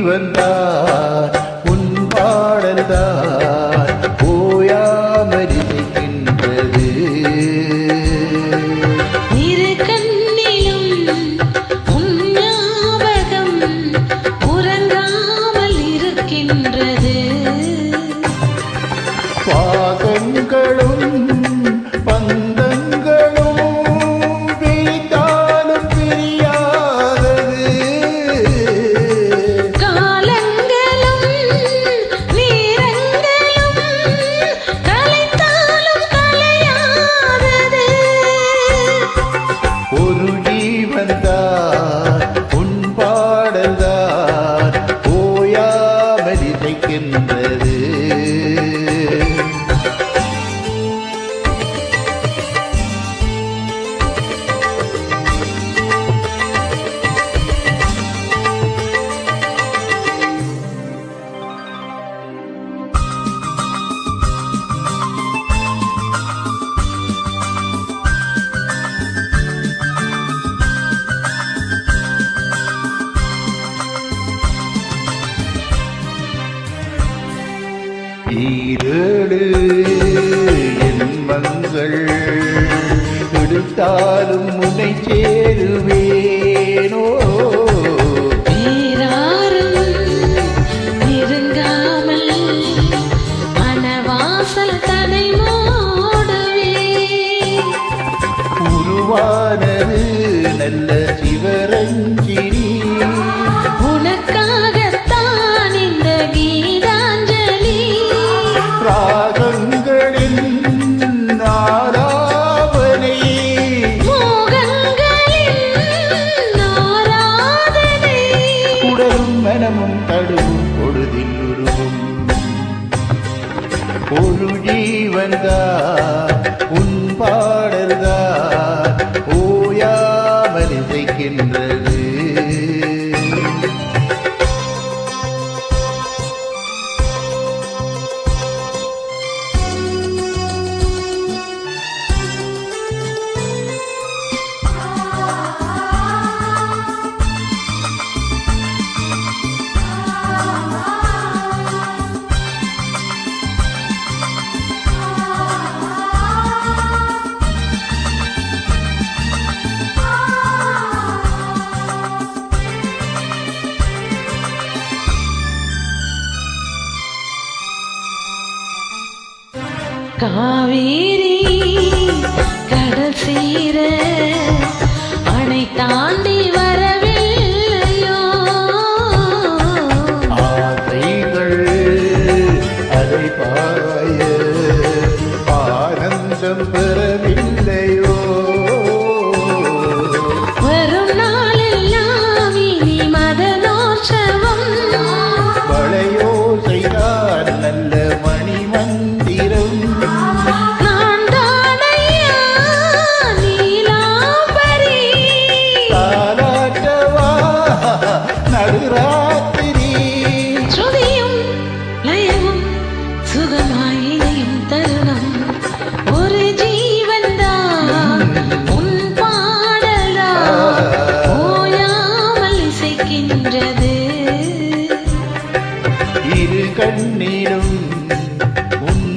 ஜீவன்தான் உன் பாடல்தான் ஓயாமல் இசைக்கின்றது. இரு கண்ணிலும் உன் ஞாபகம் உறங்காமல் இருக்கின்றது. பாசங்களும் உன் பாடல்தான் ஓயாமல் இசைக்கின்றது. ஈரேழு என்மங்கள் எடுத்தாலும் முனை சேருவேனோ. பேராரும் நெருங்காமல் மனவாசல் தனை மூடுவே. உருவானது நல்ல சிவரஞ்சினி உனக்காகத்தான் இந்த கீதாஞ்சலி. ராகங்களின் ஆராதனை மோகங்களின் ஆராதனை. உடலும் மனமும் தடுவும் பொழுதில் உருவும் ஒரு ஜீவன்தான் உன் பாடல்தான் ஓயாமல் இசைக்கின்றது. காவேரி கடல் சேர அணை தாண்டி வரவில்லையோ. ஆசைகள் அதை பாய ஆனந்தம் பெறவில்லையோ. வரும் நாளெல்லாம் இனி மதனோற்சவம். வளையோ செய்தால் நல்ல மணி மந்திரம். நான் தானையா நீலாம்பரி. தாலாட்டவா நடுராத்திரி. ஸ்ருதியும் லயமும் சுகமாய் இணையும் தருணம். ஒரு ஜீவன்தான் உன் பாடல்தான் ஓயாமல் இசைக்கின்றது. இரு கண்ணீரும் உன்